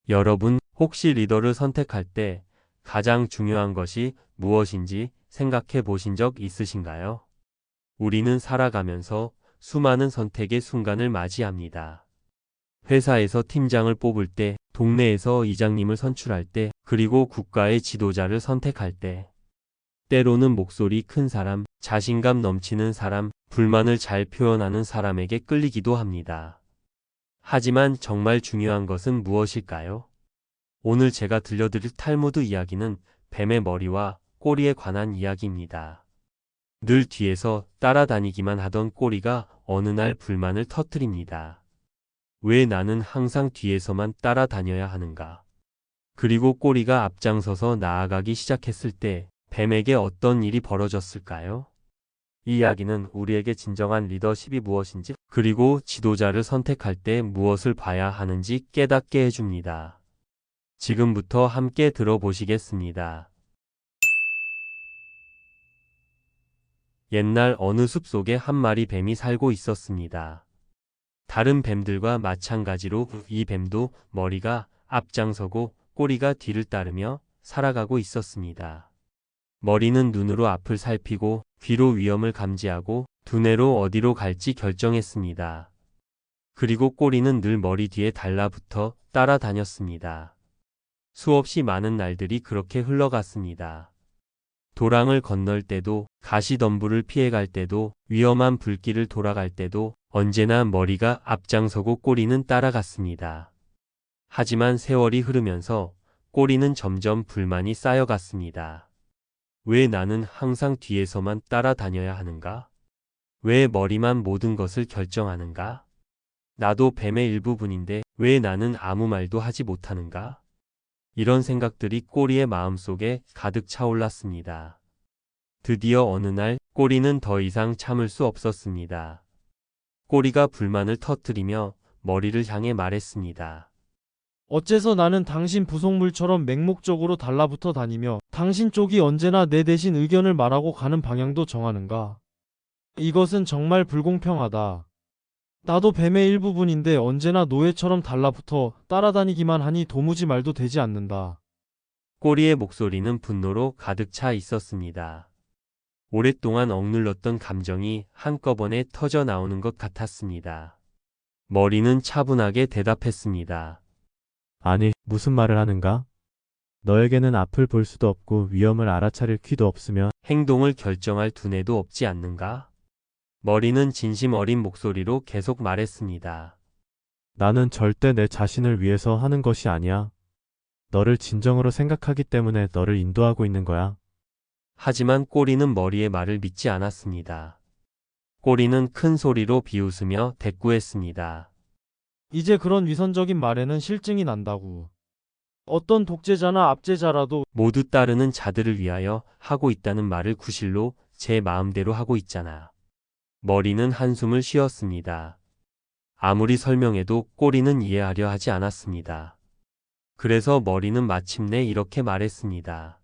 여러분, 혹시 리더를 선택할 때 가장 중요한 것이 무엇인지 생각해 보신 적 있으신가요? 우리는 살아가면서 수많은 선택의 순간을 맞이합니다. 회사에서 팀장을 뽑을 때, 동네에서 이장님을 선출할 때, 그리고 국가의 지도자를 선택할 때, 때로는 목소리 큰 사람, 자신감 넘치는 사람, 불만을 잘 표현하는 사람에게 끌리기도 합니다. 하지만 정말 중요한 것은 무엇일까요? 오늘 제가 들려드릴 탈무드 이야기는 뱀의 머리와 꼬리에 관한 이야기입니다. 늘 뒤에서 따라다니기만 하던 꼬리가 어느 날 불만을 터뜨립니다. 왜 나는 항상 뒤에서만 따라다녀야 하는가? 그리고 꼬리가 앞장서서 나아가기 시작했을 때 뱀에게 어떤 일이 벌어졌을까요? 이 이야기는 우리에게 진정한 리더십이 무엇인지, 그리고 지도자를 선택할 때 무엇을 봐야 하는지 깨닫게 해줍니다. 지금부터 함께 들어보시겠습니다. 옛날 어느 숲속에 한 마리 뱀이 살고 있었습니다. 다른 뱀들과 마찬가지로 이 뱀도 머리가 앞장서고 꼬리가 뒤를 따르며 살아가고 있었습니다. 머리는 눈으로 앞을 살피고 귀로 위험을 감지하고 두뇌로 어디로 갈지 결정했습니다. 그리고 꼬리는 늘 머리 뒤에 달라붙어 따라다녔습니다. 수없이 많은 날들이 그렇게 흘러갔습니다. 도랑을 건널 때도, 가시덤불을 피해갈 때도, 위험한 불길을 돌아갈 때도 언제나 머리가 앞장서고 꼬리는 따라갔습니다. 하지만 세월이 흐르면서 꼬리는 점점 불만이 쌓여갔습니다. 왜 나는 항상 뒤에서만 따라다녀야 하는가? 왜 머리만 모든 것을 결정하는가? 나도 뱀의 일부분인데 왜 나는 아무 말도 하지 못하는가? 이런 생각들이 꼬리의 마음속에 가득 차올랐습니다. 드디어 어느 날 꼬리는 더 이상 참을 수 없었습니다. 꼬리가 불만을 터뜨리며 머리를 향해 말했습니다. 어째서 나는 당신 부속물처럼 맹목적으로 달라붙어 다니며 당신 쪽이 언제나 내 대신 의견을 말하고 가는 방향도 정하는가? 이것은 정말 불공평하다. 나도 뱀의 일부분인데 언제나 노예처럼 달라붙어 따라다니기만 하니 도무지 말도 되지 않는다. 꼬리의 목소리는 분노로 가득 차 있었습니다. 오랫동안 억눌렀던 감정이 한꺼번에 터져 나오는 것 같았습니다. 머리는 차분하게 대답했습니다. 아니, 무슨 말을 하는가? 너에게는 앞을 볼 수도 없고 위험을 알아차릴 귀도 없으며 행동을 결정할 두뇌도 없지 않는가? 머리는 진심 어린 목소리로 계속 말했습니다. 나는 절대 내 자신을 위해서 하는 것이 아니야. 너를 진정으로 생각하기 때문에 너를 인도하고 있는 거야. 하지만 꼬리는 머리의 말을 믿지 않았습니다. 꼬리는 큰 소리로 비웃으며 대꾸했습니다. 이제 그런 위선적인 말에는 실증이 난다고. 어떤 독재자나 압제자라도 모두 따르는 자들을 위하여 하고 있다는 말을 구실로 제 마음대로 하고 있잖아. 머리는 한숨을 쉬었습니다. 아무리 설명해도 꼬리는 이해하려 하지 않았습니다. 그래서 머리는 마침내 이렇게 말했습니다.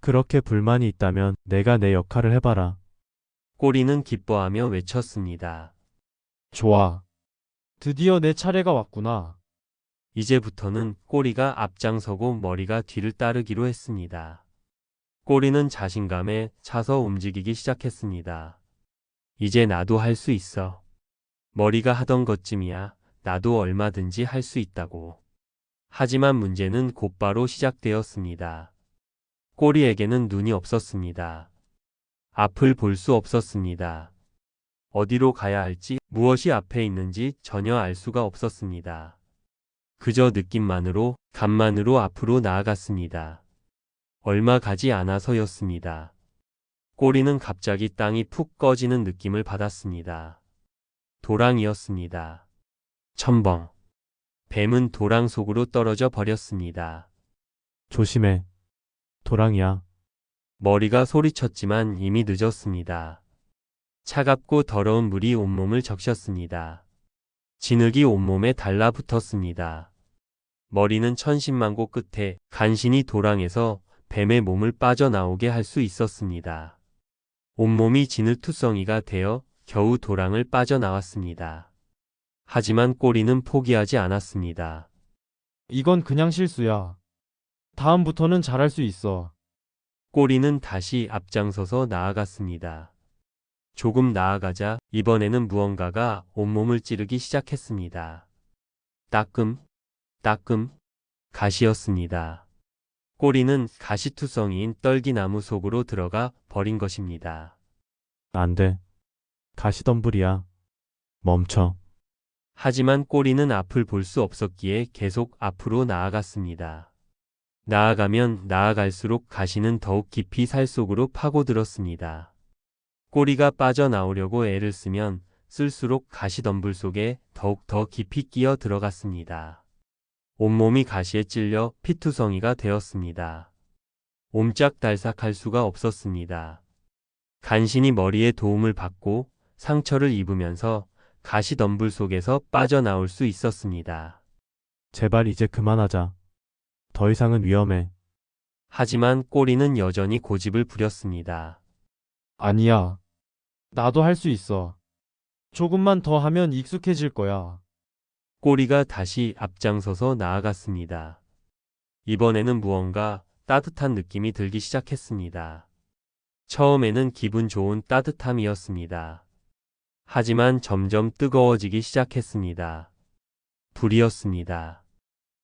그렇게 불만이 있다면 내가 내 역할을 해봐라. 꼬리는 기뻐하며 외쳤습니다. 좋아. 드디어 내 차례가 왔구나. 이제부터는 꼬리가 앞장서고 머리가 뒤를 따르기로 했습니다. 꼬리는 자신감에 차서 움직이기 시작했습니다. 이제 나도 할 수 있어. 머리가 하던 것쯤이야. 나도 얼마든지 할 수 있다고. 하지만 문제는 곧바로 시작되었습니다. 꼬리에게는 눈이 없었습니다. 앞을 볼 수 없었습니다. 어디로 가야 할지, 무엇이 앞에 있는지 전혀 알 수가 없었습니다. 그저 느낌만으로, 감만으로 앞으로 나아갔습니다. 얼마 가지 않아서였습니다. 꼬리는 갑자기 땅이 푹 꺼지는 느낌을 받았습니다. 도랑이었습니다. 첨벙. 뱀은 도랑 속으로 떨어져 버렸습니다. 조심해. 도랑이야. 머리가 소리쳤지만 이미 늦었습니다. 차갑고 더러운 물이 온몸을 적셨습니다. 진흙이 온몸에 달라붙었습니다. 머리는 천신만고 끝에 간신히 도랑에서 뱀의 몸을 빠져나오게 할 수 있었습니다. 온몸이 진흙투성이가 되어 겨우 도랑을 빠져나왔습니다. 하지만 꼬리는 포기하지 않았습니다. 이건 그냥 실수야. 다음부터는 잘할 수 있어. 꼬리는 다시 앞장서서 나아갔습니다. 조금 나아가자 이번에는 무언가가 온몸을 찌르기 시작했습니다. 따끔, 따끔, 가시였습니다. 꼬리는 가시투성이인 떨기나무 속으로 들어가 버린 것입니다. 안 돼. 가시덤불이야. 멈춰. 하지만 꼬리는 앞을 볼 수 없었기에 계속 앞으로 나아갔습니다. 나아가면 나아갈수록 가시는 더욱 깊이 살 속으로 파고들었습니다. 꼬리가 빠져나오려고 애를 쓰면 쓸수록 가시덤불 속에 더욱 더 깊이 끼어 들어갔습니다. 온몸이 가시에 찔려 피투성이가 되었습니다. 옴짝달싹할 수가 없었습니다. 간신히 머리에 도움을 받고 상처를 입으면서 가시덤불 속에서 빠져나올 수 있었습니다. 제발 이제 그만하자. 더 이상은 위험해. 하지만 꼬리는 여전히 고집을 부렸습니다. 아니야. 나도 할 수 있어. 조금만 더 하면 익숙해질 거야. 꼬리가 다시 앞장서서 나아갔습니다. 이번에는 무언가 따뜻한 느낌이 들기 시작했습니다. 처음에는 기분 좋은 따뜻함이었습니다. 하지만 점점 뜨거워지기 시작했습니다. 불이었습니다.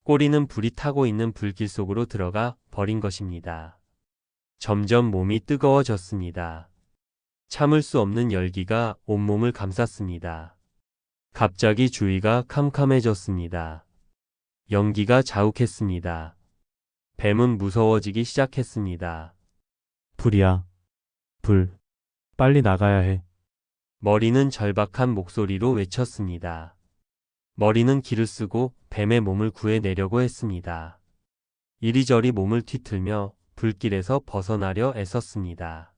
꼬리는 불이 타고 있는 불길 속으로 들어가 버린 것입니다. 점점 몸이 뜨거워졌습니다. 참을 수 없는 열기가 온몸을 감쌌습니다. 갑자기 주위가 캄캄해졌습니다. 연기가 자욱했습니다. 뱀은 무서워지기 시작했습니다. 불이야. 불. 빨리 나가야 해. 머리는 절박한 목소리로 외쳤습니다. 머리는 기를 쓰고 뱀의 몸을 구해내려고 했습니다. 이리저리 몸을 뒤틀며 불길에서 벗어나려 애썼습니다.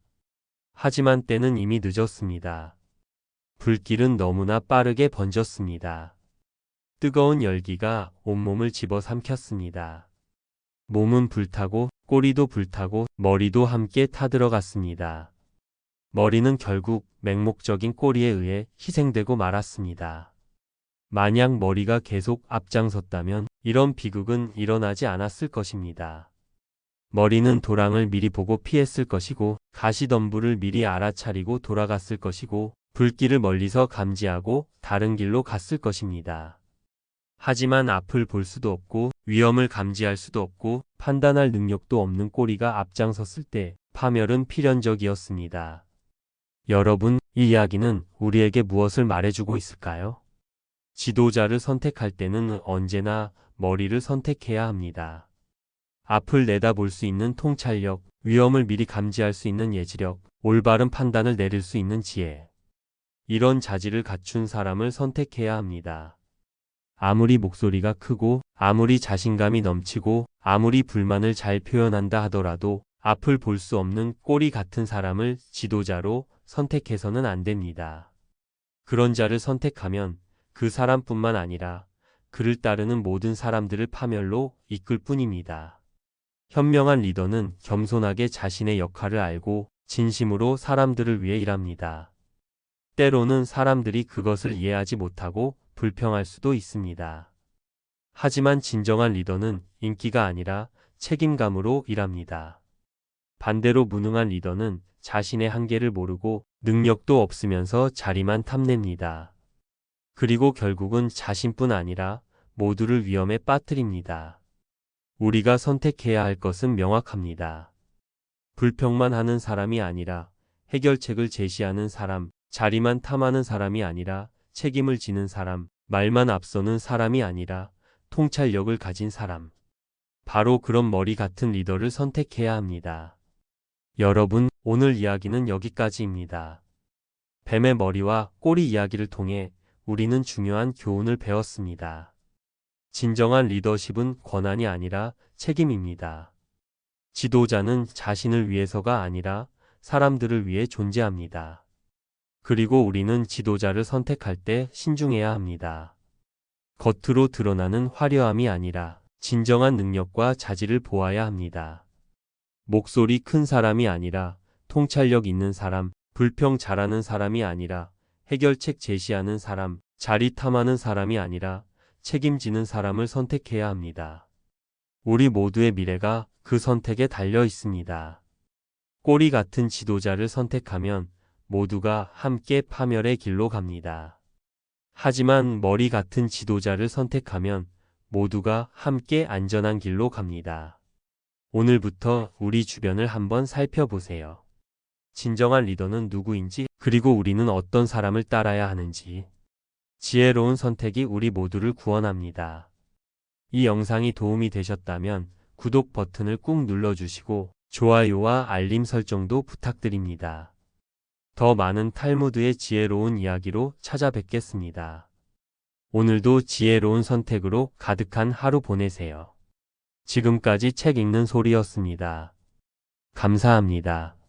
하지만 때는 이미 늦었습니다. 불길은 너무나 빠르게 번졌습니다. 뜨거운 열기가 온몸을 집어삼켰습니다. 몸은 불타고 꼬리도 불타고 머리도 함께 타들어갔습니다. 머리는 결국 맹목적인 꼬리에 의해 희생되고 말았습니다. 만약 머리가 계속 앞장섰다면 이런 비극은 일어나지 않았을 것입니다. 머리는 도랑을 미리 보고 피했을 것이고 가시덤불을 미리 알아차리고 돌아갔을 것이고 불길을 멀리서 감지하고 다른 길로 갔을 것입니다. 하지만 앞을 볼 수도 없고 위험을 감지할 수도 없고 판단할 능력도 없는 꼬리가 앞장섰을 때 파멸은 필연적이었습니다. 여러분, 이 이야기는 우리에게 무엇을 말해주고 있을까요? 지도자를 선택할 때는 언제나 머리를 선택해야 합니다. 앞을 내다볼 수 있는 통찰력, 위험을 미리 감지할 수 있는 예지력, 올바른 판단을 내릴 수 있는 지혜. 이런 자질을 갖춘 사람을 선택해야 합니다. 아무리 목소리가 크고 아무리 자신감이 넘치고 아무리 불만을 잘 표현한다 하더라도 앞을 볼 수 없는 꼬리 같은 사람을 지도자로 선택해서는 안 됩니다. 그런 자를 선택하면 그 사람뿐만 아니라 그를 따르는 모든 사람들을 파멸로 이끌 뿐입니다. 현명한 리더는 겸손하게 자신의 역할을 알고 진심으로 사람들을 위해 일합니다. 때로는 사람들이 그것을 이해하지 못하고 불평할 수도 있습니다. 하지만 진정한 리더는 인기가 아니라 책임감으로 일합니다. 반대로 무능한 리더는 자신의 한계를 모르고 능력도 없으면서 자리만 탐냅니다. 그리고 결국은 자신뿐 아니라 모두를 위험에 빠뜨립니다. 우리가 선택해야 할 것은 명확합니다. 불평만 하는 사람이 아니라 해결책을 제시하는 사람, 자리만 탐하는 사람이 아니라 책임을 지는 사람, 말만 앞서는 사람이 아니라 통찰력을 가진 사람. 바로 그런 머리 같은 리더를 선택해야 합니다. 여러분, 오늘 이야기는 여기까지입니다. 뱀의 머리와 꼬리 이야기를 통해 우리는 중요한 교훈을 배웠습니다. 진정한 리더십은 권한이 아니라 책임입니다. 지도자는 자신을 위해서가 아니라 사람들을 위해 존재합니다. 그리고 우리는 지도자를 선택할 때 신중해야 합니다. 겉으로 드러나는 화려함이 아니라 진정한 능력과 자질을 보아야 합니다. 목소리 큰 사람이 아니라 통찰력 있는 사람, 불평 잘하는 사람이 아니라 해결책 제시하는 사람, 자리 탐하는 사람이 아니라 책임지는 사람을 선택해야 합니다. 우리 모두의 미래가 그 선택에 달려 있습니다. 꼬리 같은 지도자를 선택하면 모두가 함께 파멸의 길로 갑니다. 하지만 머리 같은 지도자를 선택하면 모두가 함께 안전한 길로 갑니다. 오늘부터 우리 주변을 한번 살펴보세요. 진정한 리더는 누구인지, 그리고 우리는 어떤 사람을 따라야 하는지. 지혜로운 선택이 우리 모두를 구원합니다. 이 영상이 도움이 되셨다면 구독 버튼을 꾹 눌러주시고 좋아요와 알림 설정도 부탁드립니다. 더 많은 탈무드의 지혜로운 이야기로 찾아뵙겠습니다. 오늘도 지혜로운 선택으로 가득한 하루 보내세요. 지금까지 책 읽는 소리였습니다. 감사합니다.